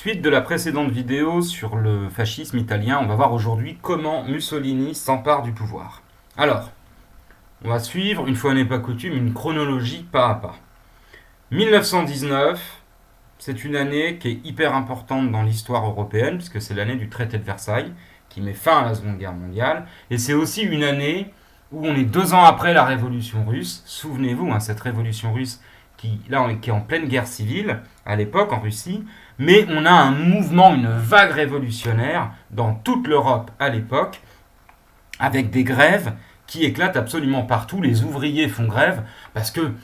Suite de la précédente vidéo sur le fascisme italien, on va voir aujourd'hui comment Mussolini s'empare du pouvoir. Alors, on va suivre, une fois n'est pas coutume, une chronologie pas à pas. 1919, c'est une année qui est hyper importante dans l'histoire européenne, puisque c'est l'année du traité de Versailles, qui met fin à la Seconde Guerre mondiale, et c'est aussi une année où on est 2 ans après la Révolution russe. Souvenez-vous, cette Révolution russe qui est en pleine guerre civile, à l'époque en Russie, mais on a un mouvement, une vague révolutionnaire dans toute l'Europe à l'époque, avec des grèves qui éclatent absolument partout. Les ouvriers font grève parce que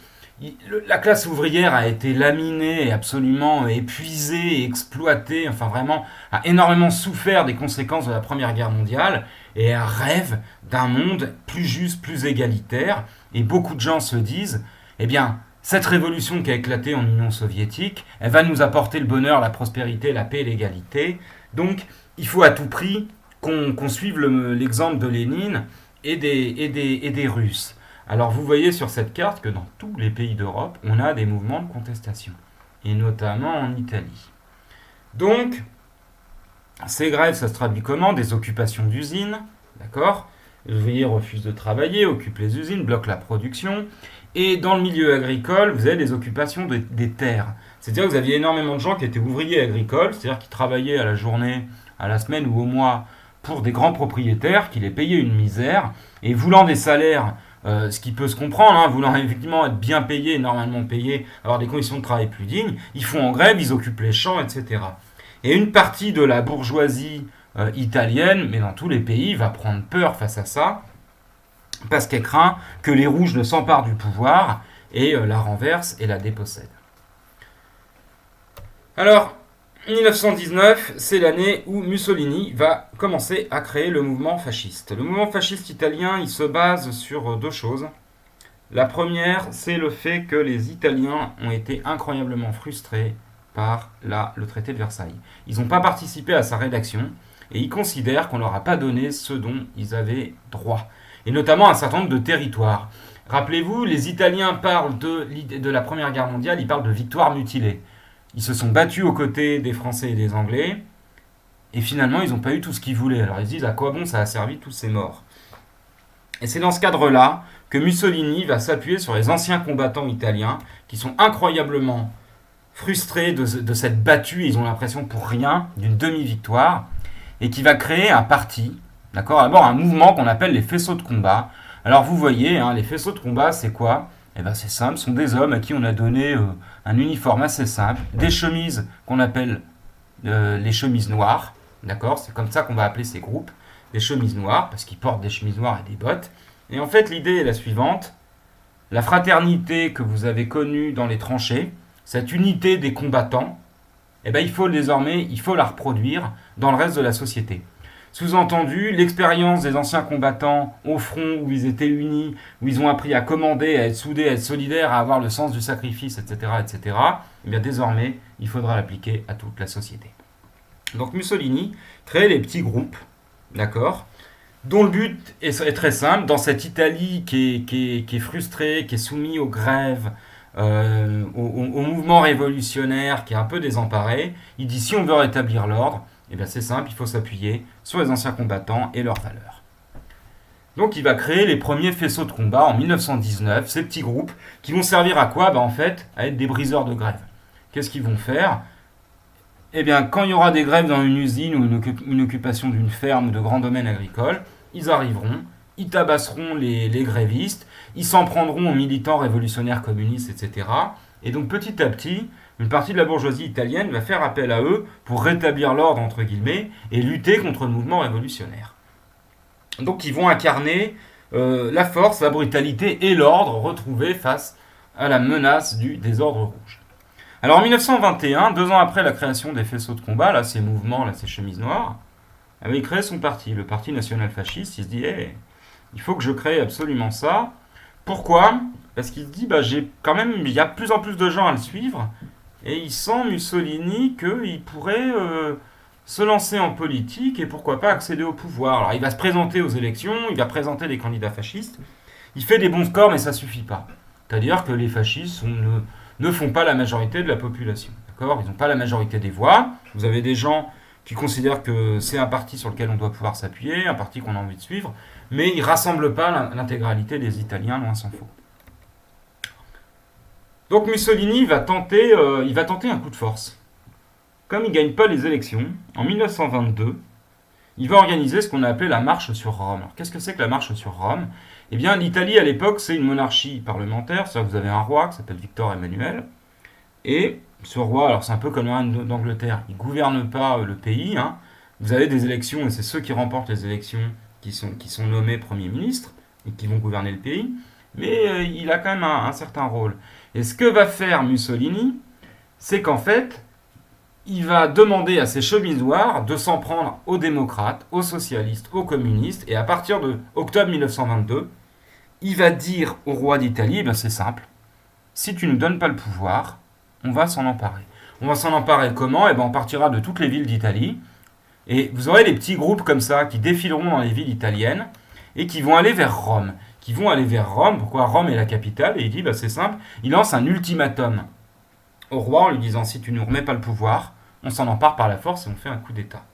la classe ouvrière a été laminée, absolument épuisée, exploitée, enfin vraiment a énormément souffert des conséquences de la Première Guerre mondiale et elle rêve d'un monde plus juste, plus égalitaire. Et beaucoup de gens se disent, eh bien, cette révolution qui a éclaté en Union soviétique, elle va nous apporter le bonheur, la prospérité, la paix et l'égalité. Donc, il faut à tout prix qu'on suive l'exemple de Lénine et des Russes. Alors, vous voyez sur cette carte que dans tous les pays d'Europe, on a des mouvements de contestation, et notamment en Italie. Donc, ces grèves, ça se traduit comment? Des occupations d'usines, d'accord? Les ouvriers refusent de travailler, occupent les usines, bloquent la production. Et dans le milieu agricole, vous avez des occupations des terres. C'est-à-dire que vous aviez énormément de gens qui étaient ouvriers agricoles, c'est-à-dire qui travaillaient à la journée, à la semaine ou au mois pour des grands propriétaires qui les payaient une misère, et voulant des salaires, ce qui peut se comprendre, voulant effectivement être bien payés, normalement payés, avoir des conditions de travail plus dignes, ils font en grève, ils occupent les champs, etc. Et une partie de la bourgeoisie italienne, mais dans tous les pays, va prendre peur face à ça, parce qu'elle craint que les rouges ne s'emparent du pouvoir et la renversent et la dépossèdent. Alors, 1919, c'est l'année où Mussolini va commencer à créer le mouvement fasciste. Le mouvement fasciste italien, il se base sur 2 choses. La première, c'est le fait que les Italiens ont été incroyablement frustrés par le traité de Versailles. Ils n'ont pas participé à sa rédaction et ils considèrent qu'on ne leur a pas donné ce dont ils avaient droit. Et notamment un certain nombre de territoires. Rappelez-vous, les Italiens parlent de la Première Guerre mondiale, ils parlent de victoires mutilées. Ils se sont battus aux côtés des Français et des Anglais, et finalement ils n'ont pas eu tout ce qu'ils voulaient. Alors ils se disent à quoi bon ça a servi tous ces morts. Et c'est dans ce cadre-là que Mussolini va s'appuyer sur les anciens combattants italiens, qui sont incroyablement frustrés de cette battue, ils ont l'impression pour rien, d'une demi-victoire, et qui va créer un parti, d'accord, d'abord un mouvement qu'on appelle les faisceaux de combat. Alors vous voyez, les faisceaux de combat, c'est quoi? Eh bien c'est simple, ce sont des hommes à qui on a donné un uniforme assez simple, des chemises qu'on appelle les chemises noires, d'accord, c'est comme ça qu'on va appeler ces groupes, des chemises noires, parce qu'ils portent des chemises noires et des bottes. Et en fait l'idée est la suivante, la fraternité que vous avez connue dans les tranchées, cette unité des combattants, eh bien il faut la reproduire dans le reste de la société. Sous-entendu, l'expérience des anciens combattants au front, où ils étaient unis, où ils ont appris à commander, à être soudés, à être solidaires, à avoir le sens du sacrifice, etc., etc., eh bien désormais, il faudra l'appliquer à toute la société. Donc Mussolini crée les petits groupes, d'accord, dont le but est très simple, dans cette Italie qui est frustrée, qui est soumise aux grèves, au mouvement révolutionnaire, qui est un peu désemparé, il dit si on veut rétablir l'ordre, eh bien c'est simple, il faut s'appuyer sur les anciens combattants et leurs valeurs. Donc il va créer les premiers faisceaux de combat en 1919, ces petits groupes qui vont servir à quoi? En fait, à être des briseurs de grève. Qu'est-ce qu'ils vont faire? Eh bien, quand il y aura des grèves dans une usine ou une occupation d'une ferme ou de grands domaines agricoles, ils arriveront, ils tabasseront les grévistes, ils s'en prendront aux militants révolutionnaires communistes, etc. Et donc petit à petit, une partie de la bourgeoisie italienne va faire appel à eux pour rétablir l'ordre, entre guillemets, et lutter contre le mouvement révolutionnaire. Donc ils vont incarner la force, la brutalité et l'ordre retrouvés face à la menace du désordre rouge. Alors en 1921, 2 ans après la création des faisceaux de combat, là, ces mouvements, là, ces chemises noires, il crée son parti, le Parti national fasciste. Il se dit, il faut que je crée absolument ça. Pourquoi? Parce qu'il se dit, il y a de plus en plus de gens à le suivre, et il sent Mussolini qu'il pourrait se lancer en politique et pourquoi pas accéder au pouvoir. Alors il va se présenter aux élections, il va présenter des candidats fascistes, il fait des bons scores mais ça suffit pas. C'est-à-dire que les fascistes ne font pas la majorité de la population. D'accord ? Ils n'ont pas la majorité des voix. Vous avez des gens qui considèrent que c'est un parti sur lequel on doit pouvoir s'appuyer, un parti qu'on a envie de suivre, mais ils ne rassemblent pas l'intégralité des Italiens, loin s'en faut. Donc Mussolini va tenter un coup de force. Comme il ne gagne pas les élections, en 1922, il va organiser ce qu'on a appelé la marche sur Rome. Alors, qu'est-ce que c'est que la marche sur Rome ? Eh bien, l'Italie, à l'époque, c'est une monarchie parlementaire, c'est-à-dire que vous avez un roi qui s'appelle Victor Emmanuel, et ce roi, alors c'est un peu comme la reine d'Angleterre, il ne gouverne pas le pays, hein. Vous avez des élections, et c'est ceux qui remportent les élections qui sont nommés Premier ministre, et qui vont gouverner le pays, mais il a quand même un certain rôle. Et ce que va faire Mussolini, c'est qu'en fait, il va demander à ses chemises noires de s'en prendre aux démocrates, aux socialistes, aux communistes, et à partir de octobre 1922, il va dire au roi d'Italie, ben c'est simple, si tu ne nous donnes pas le pouvoir, on va s'en emparer. On va s'en emparer comment ? Eh ben on partira de toutes les villes d'Italie, et vous aurez des petits groupes comme ça qui défileront dans les villes italiennes, et qui vont aller vers Rome. Pourquoi Rome est la capitale ? Et il dit, ben c'est simple, il lance un ultimatum au roi en lui disant, si tu ne nous remets pas le pouvoir, on s'en empare par la force et on fait un coup d'État.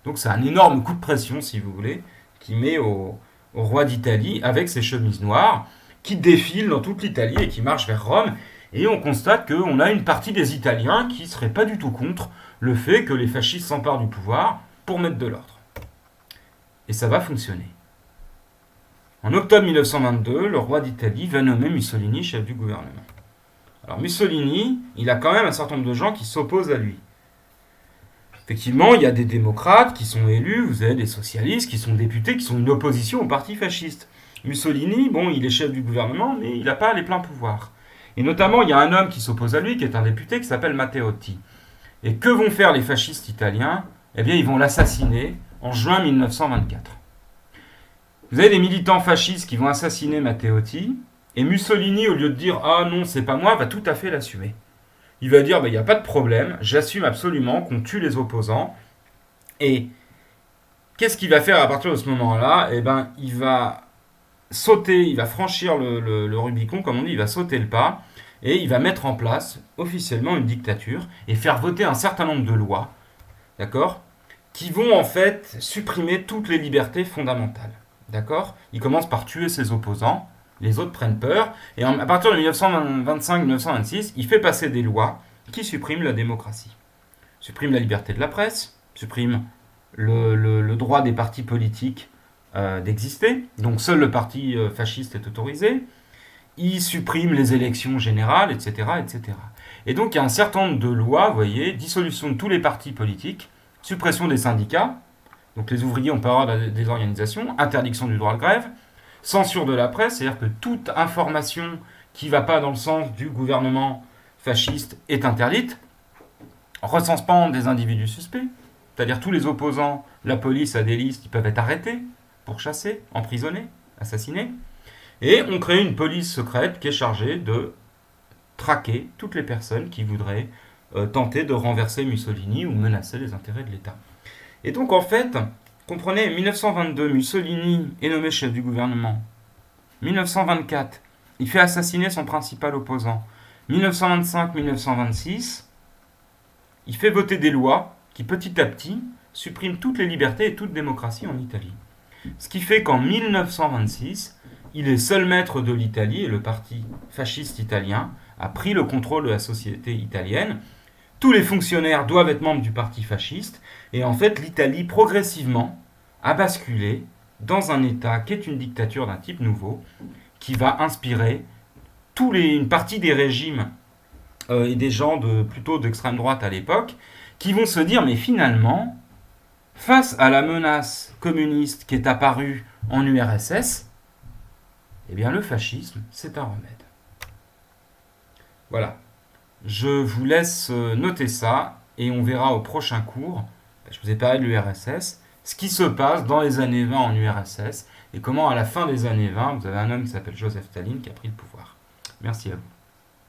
Donc c'est un énorme coup de pression, si vous voulez, qui met au roi d'Italie avec ses chemises noires, qui défilent dans toute l'Italie et qui marchent vers Rome. Et on constate qu'on a une partie des Italiens qui ne seraient pas du tout contre le fait que les fascistes s'emparent du pouvoir pour mettre de l'ordre. Et ça va fonctionner. En octobre 1922, le roi d'Italie va nommer Mussolini chef du gouvernement. Alors Mussolini, il a quand même un certain nombre de gens qui s'opposent à lui. Effectivement, il y a des démocrates qui sont élus, vous avez des socialistes qui sont députés, qui sont une opposition au parti fasciste. Mussolini, bon, il est chef du gouvernement, mais il n'a pas les pleins pouvoirs. Et notamment, il y a un homme qui s'oppose à lui, qui est un député, qui s'appelle Matteotti. Et que vont faire les fascistes italiens ? Eh bien, ils vont l'assassiner en juin 1924. Vous avez des militants fascistes qui vont assassiner Matteotti, et Mussolini, au lieu de dire « Ah non, c'est pas moi », va tout à fait l'assumer. Il va dire, il n'y a pas de problème, j'assume absolument qu'on tue les opposants. Et qu'est-ce qu'il va faire à partir de ce moment-là ? Eh bien, il va sauter, il va franchir le Rubicon, comme on dit, il va sauter le pas, et il va mettre en place officiellement une dictature, et faire voter un certain nombre de lois, d'accord, qui vont en fait supprimer toutes les libertés fondamentales. D'accord ? Il commence par tuer ses opposants, les autres prennent peur, et à partir de 1925-1926, il fait passer des lois qui suppriment la démocratie. Supprime la liberté de la presse, supprime le droit des partis politiques d'exister, donc seul le parti fasciste est autorisé, il supprime les élections générales, etc., etc. Et donc il y a un certain nombre de lois, vous voyez, dissolution de tous les partis politiques, suppression des syndicats, donc les ouvriers ont pas le droit des organisations, interdiction du droit de grève, censure de la presse, c'est-à-dire que toute information qui ne va pas dans le sens du gouvernement fasciste est interdite. Recensement des individus suspects, c'est-à-dire tous les opposants, la police a des listes, ils peuvent être arrêtés, pourchassés, emprisonnés, assassinés. Et on crée une police secrète qui est chargée de traquer toutes les personnes qui voudraient tenter de renverser Mussolini ou menacer les intérêts de l'État. Et donc en fait, comprenez, 1922, Mussolini est nommé chef du gouvernement. 1924, il fait assassiner son principal opposant. 1925-1926, il fait voter des lois qui petit à petit suppriment toutes les libertés et toute démocratie en Italie. Ce qui fait qu'en 1926, il est seul maître de l'Italie et le parti fasciste italien a pris le contrôle de la société italienne. Tous les fonctionnaires doivent être membres du parti fasciste. Et en fait, l'Italie, progressivement, a basculé dans un État qui est une dictature d'un type nouveau, qui va inspirer une partie des régimes et des gens plutôt d'extrême droite à l'époque, qui vont se dire, mais finalement, face à la menace communiste qui est apparue en URSS, eh bien le fascisme, c'est un remède. Voilà. Je vous laisse noter ça et on verra au prochain cours, je vous ai parlé de l'URSS, ce qui se passe dans les années 20 en URSS et comment à la fin des années 20, vous avez un homme qui s'appelle Joseph Staline qui a pris le pouvoir. Merci à vous.